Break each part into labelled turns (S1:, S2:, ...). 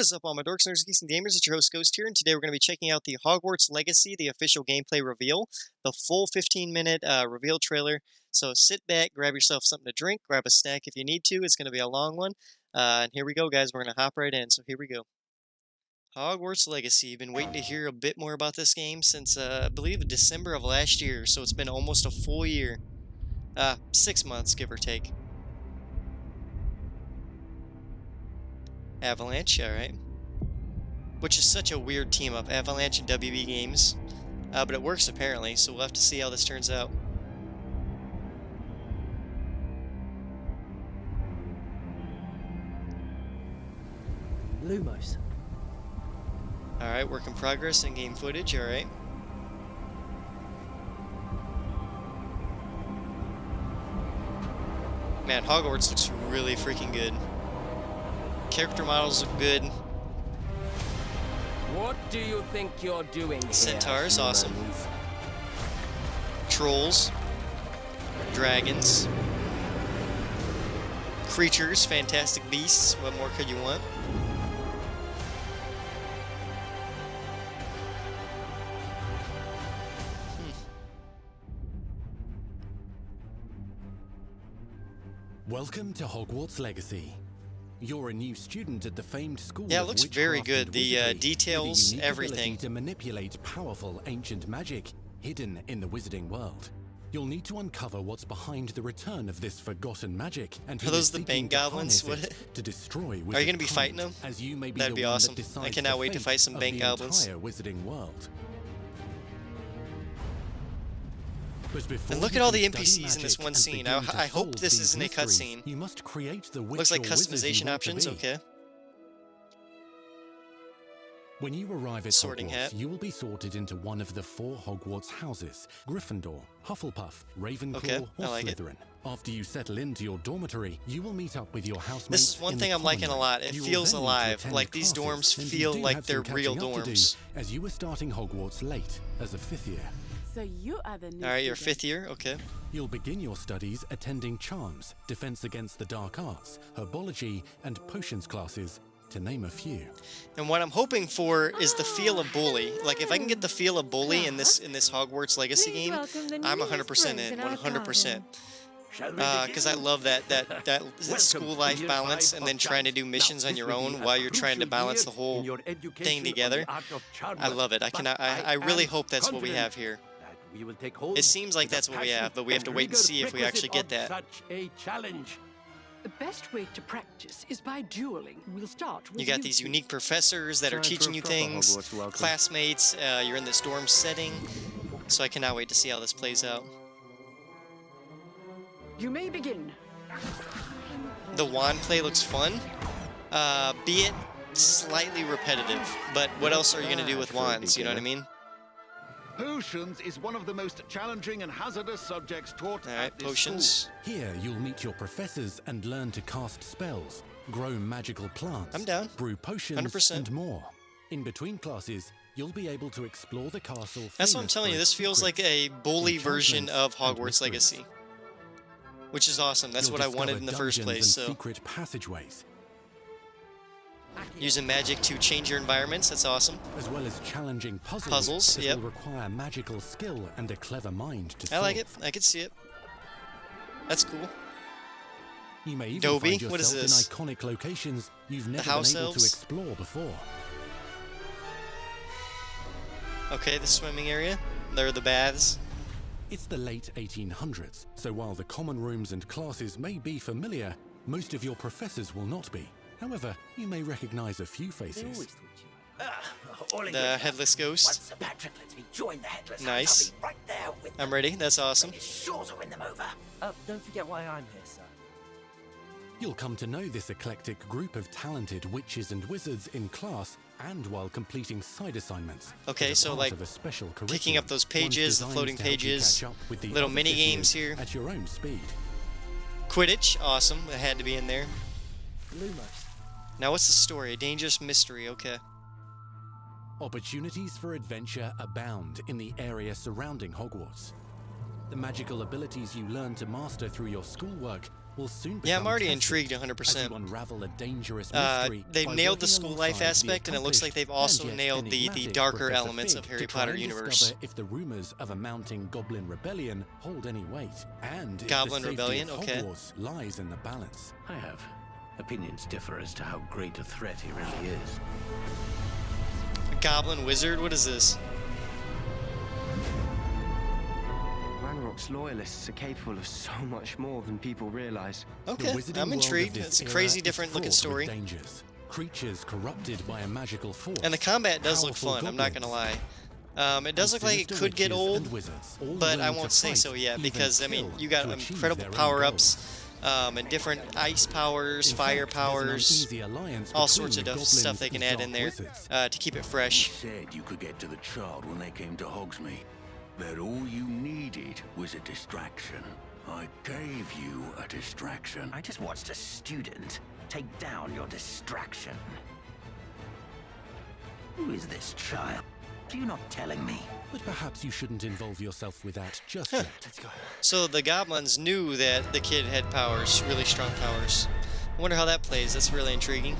S1: What is up, all my dorks, nerds, geeks, and gamers? It's your host, Ghost here, and today we're going to be checking out the Hogwarts Legacy, the official gameplay reveal, the full 15-minute reveal trailer. So sit back, grab yourself something to drink, grab a snack if you need to. It's going to be a long one. And here we go, guys. We're going to hop right in. So here we go. Hogwarts Legacy. You've been waiting to hear a bit more about this game since, I believe, December of last year. So it's been almost a full year. 6 months, give or take. Avalanche, alright. Which is such a weird team up, Avalanche and WB Games. But it works apparently, so we'll have to see how this turns out.
S2: Lumos.
S1: Alright, work in progress in game footage, alright. Man, Hogwarts looks really freaking good. Character models look good.
S2: What do you think you're doing here?
S1: Centaurs, awesome. Trolls. Dragons. Creatures, fantastic beasts. What more could you want?
S3: Welcome to Hogwarts Legacy. You're a new student at the famed school.
S1: Yeah, it looks very good. The details, everything.
S3: To manipulate powerful ancient magic hidden in the wizarding world. You'll need to uncover what's behind the return of this forgotten magic, and
S1: are those the bank goblins? What?
S3: To destroy.
S1: Are you going to be fighting them?
S3: As you may be
S1: That'd be awesome. I cannot wait to fight some bank goblins.
S3: Wizarding world.
S1: And look at all the NPCs in this one scene. I hope this isn't a cutscene.
S3: You must create the
S1: looks like customization options, okay.
S3: When you arrive at
S1: Sorting
S3: Hogwarts,
S1: hat.
S3: you will be sorted into one of the 4 Hogwarts houses: Gryffindor, Hufflepuff, Ravenclaw,
S1: okay,
S3: or
S1: I like
S3: Slytherin. After you settle into your dormitory, you will meet up with your housemates.
S1: This is one thing I'm liking a lot. It feels alive. Like these dorms feel like they're real dorms.
S3: As you were starting Hogwarts late as a 5th year.
S4: So you are the new
S1: Alright, you're
S4: student.
S1: 5th year, okay.
S3: You'll begin your studies attending Charms, Defense Against the Dark Arts, Herbology, and Potions classes, to name a few.
S1: And what I'm hoping for is the feel of Bully. Like, if I can get the feel of Bully in this Hogwarts Legacy game, I'm 100% in, 100%. Because I love that school life balance, and then trying to do missions on your own while you're trying to balance the whole thing together. I love it. I really hope that's what we have here. It seems like that's what we have, but we have to wait and see if we actually get that.
S4: The best way to practice is by dueling. We'll start with
S1: You got these unique professors that are teaching you things, classmates, you're in this dorm setting, so I cannot wait to see how this plays out.
S4: You may begin.
S1: The wand play looks fun, be it slightly repetitive, but what else are you going to do with wands, you know what I mean?
S5: Potions is one of the most challenging and hazardous subjects taught
S1: Alright,
S5: at this
S1: potions.
S5: school.
S3: Here, you'll meet your professors and learn to cast spells, grow magical plants,
S1: I'm down.
S3: brew potions,
S1: 100%.
S3: and more. In between classes, you'll be able to explore the castle.
S1: That's what I'm
S3: famous
S1: telling
S3: for
S1: you,
S3: its
S1: this feels like
S3: secrets,
S1: a bully version of
S3: enchantments, and
S1: Hogwarts
S3: mysteries.
S1: Legacy. Which is awesome, that's
S3: You'll
S1: what I wanted in
S3: discover
S1: the first
S3: dungeons
S1: place,
S3: and
S1: so...
S3: secret passageways,
S1: Using magic to change your environments, that's awesome.
S3: as well as challenging puzzles,
S1: Puzzles,
S3: that
S1: yep.
S3: will require magical skill and a clever mind to
S1: I like
S3: solve.
S1: it, I can see it. That's cool.
S3: You may even
S1: Dobie?
S3: find
S1: What is
S3: yourself
S1: this?
S3: in iconic locations you've never been
S1: house
S3: able
S1: elves?
S3: to explore before.
S1: Okay, the swimming area. There are the baths.
S3: It's the late 1800s, so while the common rooms and classes may be familiar, most of your professors will not be. However, you may recognize a few faces.
S1: The headless ghost.
S6: Once Sir Patrick lets me join the headless,
S1: Nice.
S6: I'll be right there with them.
S1: I'm ready, that's awesome.
S6: It's sure to win them over.
S2: Don't forget why I'm here, sir.
S3: You'll come to know this eclectic group of talented witches and wizards in class and while completing side assignments.
S1: Okay,
S3: as a
S1: so
S3: part
S1: like
S3: of a special
S1: picking up
S3: curriculum,
S1: those
S3: one's
S1: pages, the
S3: designed
S1: floating
S3: to help you
S1: pages,
S3: catch up with the
S1: little
S3: other
S1: mini
S3: fifth
S1: games
S3: years
S1: here.
S3: at your own speed.
S1: Quidditch, awesome, that had to be in there.
S2: Lumos.
S1: Now what's the story? A dangerous mystery, okay.
S3: Opportunities for adventure abound in the area surrounding Hogwarts. The magical abilities you learn to master through your schoolwork will soon
S1: Yeah, I'm
S3: become
S1: already
S3: tested
S1: intrigued
S3: as
S1: 100%.
S3: you unravel a dangerous mystery
S1: They've
S3: by
S1: nailed the
S3: working
S1: school life
S3: alongside the
S1: aspect, and it looks like they've
S3: accomplished
S1: also
S3: and yet
S1: nailed the
S3: enigmatic
S1: darker
S3: Professor
S1: elements
S3: Fig
S1: of Harry
S3: to try
S1: Potter
S3: and
S1: universe.
S3: discover if the rumors of a mounting Goblin rebellion hold any weight, and
S1: Goblin
S3: if the
S1: rebellion,
S3: safety of
S1: okay.
S3: Hogwarts lies in the balance.
S7: I have. Opinions differ as to how great a threat he really is.
S1: A goblin wizard? What is this?
S8: Ranrock's loyalists are capable of so much more than people realize.
S3: The
S1: Okay,
S3: wizarding
S1: I'm
S3: world of
S1: intrigued.
S3: this
S1: It's a
S3: era
S1: crazy,
S3: is
S1: different looking
S3: fraught with
S1: story.
S3: dangers. Creatures corrupted by a magical force.
S1: And the combat does look
S3: powerful
S1: fun, I'm not gonna
S3: goblins,
S1: lie. It does look like it
S3: sinister
S1: could get
S3: witches
S1: old,
S3: and wizards, all
S1: but I
S3: willing
S1: won't
S3: to
S1: say
S3: fight,
S1: so yet,
S3: even
S1: because, I mean,
S3: kill
S1: you got
S3: to achieve
S1: incredible
S3: their own
S1: power-ups,
S3: goals.
S1: and different ice powers,
S3: In
S1: fire
S3: fact, there's an
S1: powers,
S3: uneasy alliance
S1: all
S3: between
S1: sorts of
S3: the
S1: stuff they
S3: goblins
S1: can
S3: and
S1: add in
S3: dark
S1: there
S3: wizards.
S1: to keep it fresh.
S9: Said you could get to the child when they came to Hogsmeade. That all you needed was a distraction. I gave you a distraction.
S6: I just watched a student take down your distraction. Who is this child? Are you not telling me?
S3: But perhaps you shouldn't involve yourself with that just yet.
S1: So the goblins knew that the kid had powers, really strong powers. I wonder how that plays. That's really intriguing.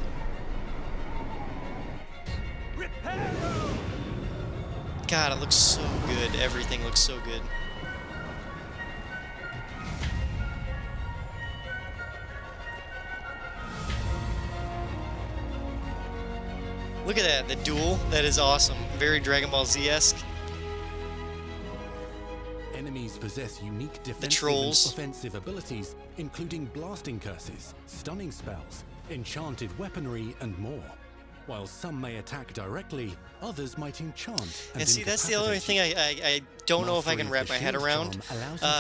S1: God, it looks so good. Everything looks so good. Look at that, the duel. That is awesome. Very Dragon Ball Z-esque.
S3: Enemies possess unique defensive
S1: trolls.
S3: and offensive abilities, including blasting curses, stunning spells, enchanted weaponry, and more. While some may attack directly, others might enchant
S1: And see, that's the only thing I don't know if I can wrap my head around,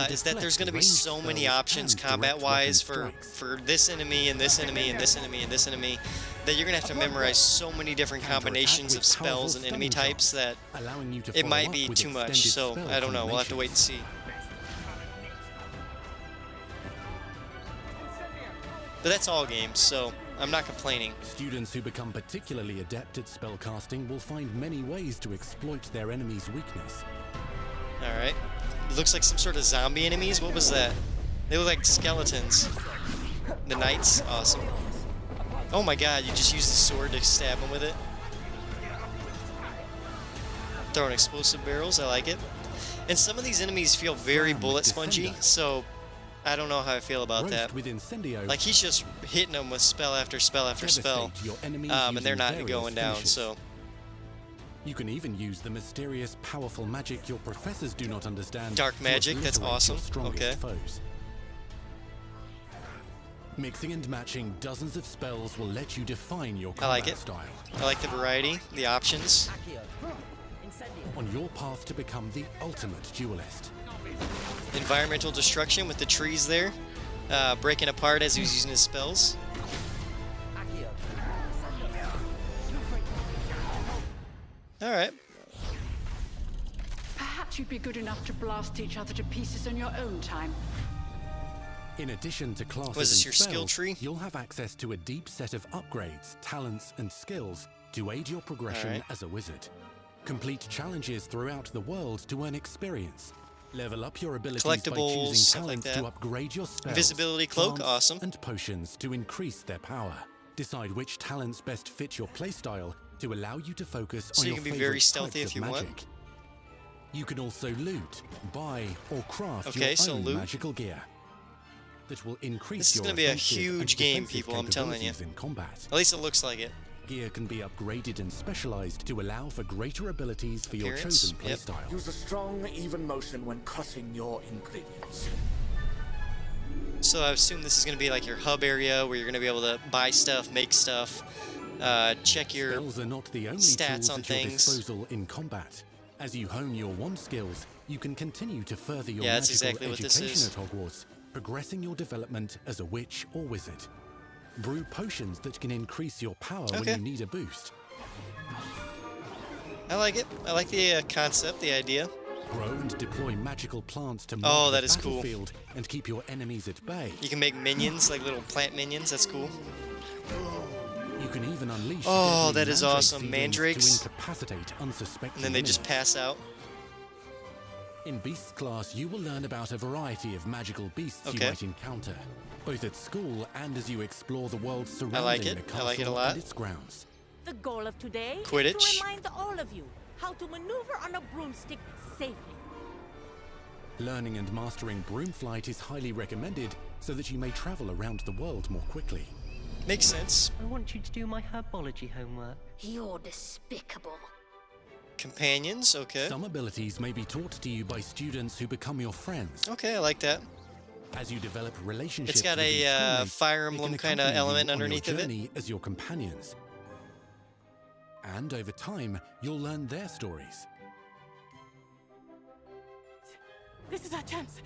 S1: is that there's going to be so many options combat-wise for this enemy and this enemy and this enemy and this enemy, that you're going to have to memorize so many different combinations of spells and enemy types that it might be too much, so I don't know, we'll have to wait and see. But that's all games, so I'm not complaining.
S3: Students who become particularly adept at spellcasting will find many ways to exploit their enemy's weakness.
S1: Alright. It looks like some sort of zombie enemies. What was that? They look like skeletons. The knights. Awesome. Oh my god, you just use the sword to stab them with it. Throwing explosive barrels. I like it. And some of these enemies feel very bullet spongy, so I don't know how I feel about that. Like, he's just hitting them with spell after spell after spell, and they're not going down, so...
S3: You can even use the mysterious, powerful magic your professors do not understand.
S1: Dark magic, that's
S3: obliterate
S1: awesome.
S3: your strongest
S1: Okay.
S3: foes. Mixing and matching dozens of spells will let you define your
S1: I like
S3: combat
S1: it.
S3: style.
S1: I like the variety, the options.
S3: On your path to become the ultimate duelist.
S1: Environmental destruction with the trees there, breaking apart as he's using his spells. Alright.
S4: Perhaps you'd be good enough to blast each other to pieces in your own time.
S3: In addition to classes
S1: Was this
S3: and
S1: your skill
S3: spells,
S1: tree?
S3: you'll have access to a deep set of upgrades, talents, and skills to aid your progression
S1: Alright.
S3: as a wizard. Complete challenges throughout the world to earn experience. Level up your abilities by
S1: Collectibles,
S3: choosing
S1: stuff like
S3: talents
S1: that.
S3: to upgrade your spells,
S1: Invisibility cloak,
S3: plants,
S1: awesome.
S3: and potions to increase their power. Decide which talents best fit your playstyle to allow you to focus
S1: So
S3: on
S1: you
S3: your
S1: can be
S3: favorite
S1: very stealthy
S3: types
S1: if you
S3: of
S1: want.
S3: magic. You can also loot, buy, or craft
S1: Okay,
S3: your
S1: so
S3: own
S1: loot.
S3: magical gear that will increase
S1: This is
S3: your
S1: gonna be a
S3: offensive
S1: huge
S3: and
S1: game,
S3: defensive
S1: people, I'm telling you.
S3: capabilities in combat.
S1: At least it looks like it.
S3: Gear can be upgraded and specialized to allow for greater abilities for your
S1: Appearance,
S3: chosen
S1: yep.
S3: playstyle.
S10: Use a strong, even motion when cutting your ingredients.
S1: So I assume this is going to be like your hub area where you're going to be able to buy stuff, make stuff, check your
S3: Spells are not the only
S1: stats
S3: tools
S1: on
S3: at your
S1: things.
S3: disposal in combat. As you hone your wand skills, you can continue to further your
S1: Yeah, that's
S3: magical
S1: exactly what this
S3: education
S1: is.
S3: at Hogwarts, progressing your development as a witch or wizard. Brew potions that can increase your power when
S1: Okay.
S3: you need a boost.
S1: I like it. I like the concept, the idea.
S3: Grow and deploy magical plants to
S1: Oh,
S3: mark
S1: that
S3: the
S1: is cool.
S3: battlefield and keep your enemies at bay.
S1: You can make minions, like little plant minions. That's cool.
S3: You can even unleash
S1: Oh,
S3: deadly
S1: that is
S3: mandrake
S1: awesome.
S3: seedlings
S1: Mandrakes.
S3: to incapacitate unsuspecting
S1: And then they just
S3: enemies.
S1: pass out.
S3: In Beasts class, you will learn about a variety of magical beasts you might encounter, both at school and as you explore the world surrounding the castle
S1: I like it a lot.
S3: and its grounds.
S11: The goal of today is
S1: Quidditch.
S11: to remind all of you how to maneuver on a broomstick safely.
S3: Learning and mastering broom flight is highly recommended so that you may travel around the world more quickly.
S1: Makes sense.
S12: I want you to do my herbology homework.
S13: You're despicable.
S1: Companions, okay.
S3: Some abilities may be taught to you by students who become your friends.
S1: Okay, I like that.
S3: As you develop relationships,
S1: it's got
S3: with these
S1: a
S3: schoolmates,
S1: Fire
S3: they
S1: Emblem
S3: can
S1: kind of
S3: accompany you
S1: element
S3: on
S1: underneath
S3: your
S1: of it.
S3: journey as your companions. And over time, you'll learn their stories.
S11: This is our chance.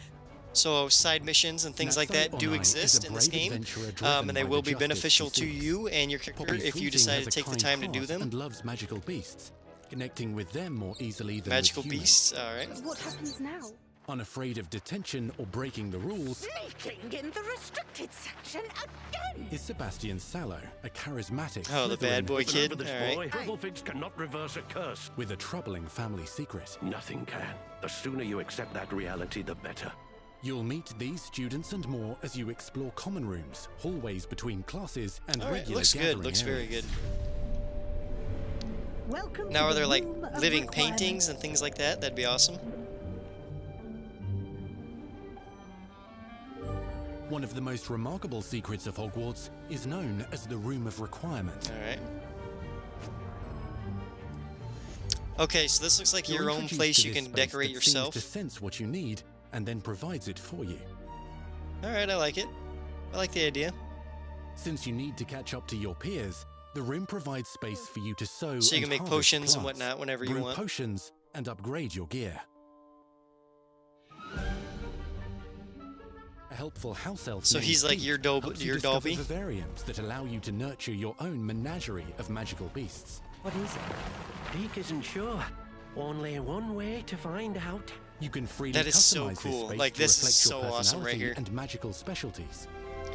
S1: So side missions and things like that do exist in this game, and they will be beneficial to you and your character if you decide to take the time to do them.
S3: And loves magical beasts, connecting with them more easily than
S1: magical
S3: with humans.
S1: beasts, all right.
S13: What happens now?
S3: Unafraid of detention or breaking the rules,
S11: Sneaking in the restricted section again.
S3: is Sebastian Sallow, a charismatic
S1: the bad
S3: Slytherin
S1: boy kid.
S7: Remember this,
S1: All
S7: boy.
S1: right.
S7: Double figs cannot reverse a curse.
S3: with a troubling family secret.
S7: Nothing can. The sooner you accept that reality, the better.
S3: You'll meet these students and more as you explore common rooms, hallways between classes, and
S1: All right,
S3: regular
S1: looks good.
S3: gathering
S1: Looks very
S3: areas.
S1: good.
S13: Welcome
S1: Now,
S13: to
S1: are
S13: the
S1: there like
S13: room of
S1: living
S13: requirement.
S1: paintings and things like that? That'd be awesome.
S3: One of the most remarkable secrets of Hogwarts is known as the Room of Requirement.
S1: All right. Okay, so this looks like
S3: You're
S1: your own
S3: introduced
S1: place
S3: to
S1: you
S3: this
S1: can
S3: space
S1: decorate
S3: that seems
S1: yourself.
S3: to sense what you need and then provides it for you.
S1: All right, I like it. I like the idea.
S3: Since you need to catch up to your peers, the room provides space for you to sow
S1: So you
S3: and
S1: can make
S3: harvest
S1: potions and
S3: plants,
S1: whatnot whenever you
S3: brew
S1: want.
S3: potions, and upgrade your gear. A helpful house elf
S1: So
S3: named
S1: he's like
S3: Deek
S1: your
S3: helps you discover
S1: Dobby?
S3: vivariums that allow you to nurture your own menagerie of magical beasts.
S12: What is it?
S7: Deke isn't sure. Only one way to find out.
S3: You can freely
S1: That is so
S3: customize
S1: cool.
S3: this space
S1: Like,
S3: to
S1: this is
S3: reflect your
S1: so awesome right
S3: personality
S1: here.
S3: and magical specialties.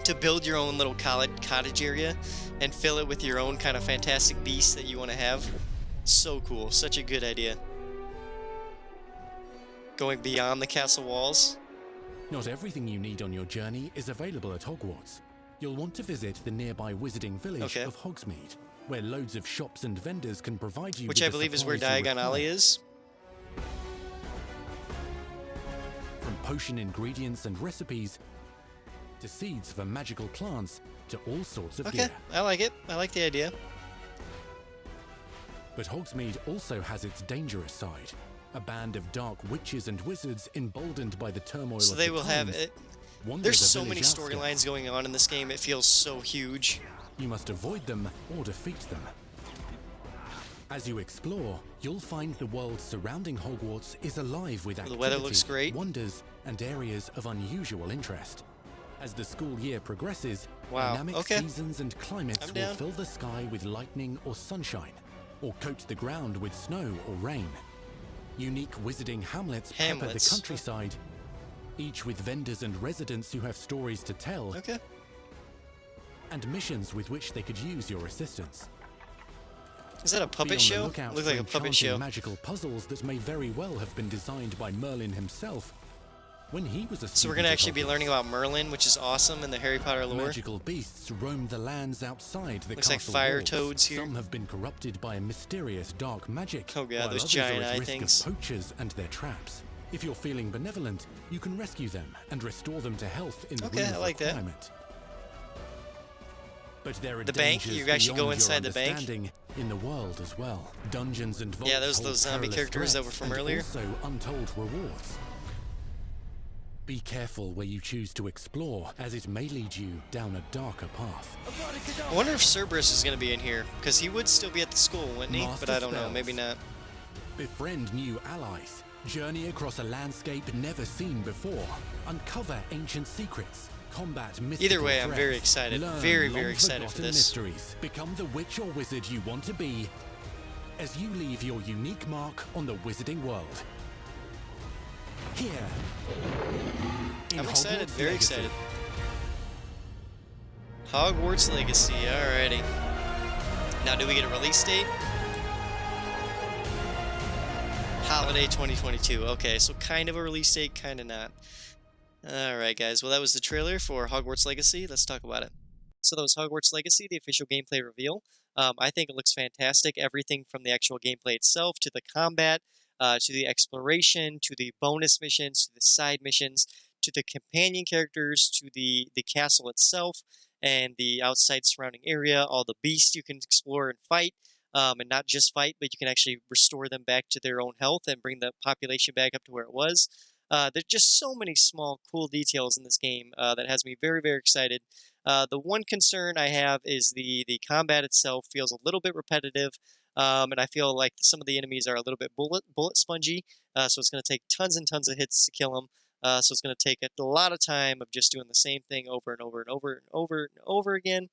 S1: To build your own little cottage area and fill it with your own kind of fantastic beasts that you want to have. So cool. Such a good idea. Going beyond the castle walls.
S3: Not everything you need on your journey is available at Hogwarts. You'll want to visit the nearby wizarding village of Hogsmeade, where loads of shops and vendors can provide you
S1: Which
S3: with
S1: I
S3: the
S1: believe is where
S3: supplies you
S1: Diagon Alley
S3: require.
S1: is.
S3: From potion ingredients and recipes, to seeds for magical plants, to all sorts of
S1: Okay,
S3: gear.
S1: I like it. I like the idea.
S3: But Hogsmeade also has its dangerous side. A band of dark witches and wizards emboldened by the turmoil
S1: So
S3: of
S1: they
S3: the
S1: will have
S3: times
S1: it.
S3: wander
S1: There's
S3: the
S1: so
S3: village
S1: many
S3: outskirts.
S1: storylines going on in this game. It feels so huge.
S3: You must avoid them or defeat them. As you explore, you'll find the world surrounding Hogwarts is alive with activity,
S1: The weather looks great.
S3: wonders, and areas of unusual interest. As the school year progresses,
S1: Wow,
S3: dynamic
S1: okay.
S3: seasons and climates
S1: I'm
S3: will
S1: down.
S3: fill the sky with lightning or sunshine, or coat the ground with snow or rain. Unique wizarding hamlets pepper the
S1: Hamlets.
S3: countryside, each with vendors and residents who have stories to tell,
S1: Okay.
S3: and missions with which they could use your assistance.
S1: Is that a
S3: Be
S1: puppet
S3: on the
S1: show?
S3: lookout
S1: Looks
S3: for
S1: like a puppet
S3: enchanting
S1: show.
S3: magical puzzles that may very well have been designed by Merlin himself when he was a student.
S1: So we're gonna
S3: at
S1: actually be
S3: Hogwarts.
S1: learning about Merlin, which is awesome in the Harry Potter lore.
S3: Magical beasts roam the lands outside the
S1: Looks like
S3: castle
S1: fire
S3: walls.
S1: toads here.
S3: Some have been corrupted by a mysterious dark magic.
S1: Oh god,
S3: while
S1: those
S3: others
S1: giant
S3: are at
S1: eye
S3: risk
S1: things.
S3: of poachers and their traps. If you're feeling benevolent, you can rescue them and restore them to health in the
S1: Okay,
S3: room
S1: I
S3: of
S1: like that.
S3: requirement. But there are
S1: The bank?
S3: dangers
S1: You actually go
S3: beyond your
S1: inside the bank?
S3: understanding in the world as well. Dungeons and vaults
S1: Yeah, those
S3: hold
S1: those zombie
S3: perilous
S1: characters that were
S3: threats
S1: from
S3: and
S1: earlier.
S3: also untold rewards. Be careful where you choose to explore, as it may lead you down a darker path.
S1: I wonder if Cerberus is gonna be in here, because he would still be at the school, wouldn't he?
S3: Master
S1: But I don't know,
S3: spells.
S1: maybe not.
S3: Befriend new allies. Journey across a landscape never seen before. Uncover ancient secrets. Combat mystical
S1: Either way, I'm
S3: threats.
S1: very excited.
S3: Learn
S1: Very, very excited for
S3: long-forgotten
S1: this.
S3: mysteries. Become the witch or wizard you want to be as you leave your unique mark on the wizarding world. Here. in
S1: I'm excited,
S3: Hogwarts
S1: very
S3: Legacy.
S1: excited. Hogwarts Legacy, alrighty. Now, do we get a release date? holiday 2022. Okay, so kind of a release date, kind of not. Alright guys, well that was the trailer for Hogwarts Legacy. Let's talk about it. So that was Hogwarts Legacy, the official gameplay reveal. I think it looks fantastic. Everything from the actual gameplay itself, to the combat, to the exploration, to the bonus missions, to the side missions, to the companion characters, to the castle itself, and the outside surrounding area, all the beasts you can explore and fight. And not just fight, but you can actually restore them back to their own health and bring the population back up to where it was. There's just so many small, cool details in this game that has me very, very excited. The one concern I have is the combat itself feels a little bit repetitive, and I feel like some of the enemies are a little bit bullet spongy, so it's going to take tons and tons of hits to kill them. So it's going to take a lot of time of just doing the same thing over and over and over and over and over again.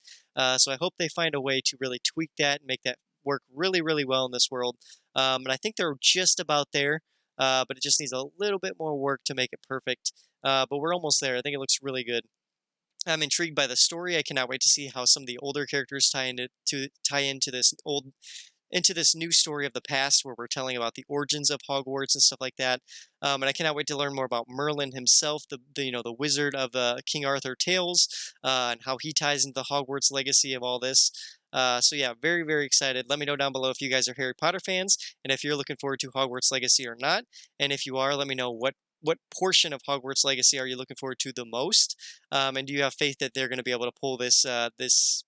S1: So I hope they find a way to really tweak that and make that work really, really well in this world. And I think they're just about there, but it just needs a little bit more work to make it perfect. But we're almost there. I think it looks really good. I'm intrigued by the story. I cannot wait to see how some of the older characters tie into this new story of the past, where we're telling about the origins of Hogwarts and stuff like that. And I cannot wait to learn more about Merlin himself, the wizard of King Arthur tales, and how he ties into the Hogwarts legacy of all this. So yeah, very, very excited. Let me know down below if you guys are Harry Potter fans, and if you're looking forward to Hogwarts Legacy or not. And if you are, let me know what portion of Hogwarts Legacy are you looking forward to the most? And do you have faith that they're going to be able to pull this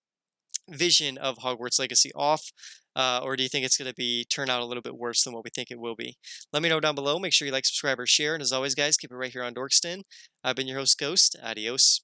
S1: vision of Hogwarts Legacy off? Or do you think it's going to turn out a little bit worse than what we think it will be? Let me know down below. Make sure you like, subscribe, or share. And as always, guys, keep it right here on Dorkston. I've been your host, Ghost. Adios.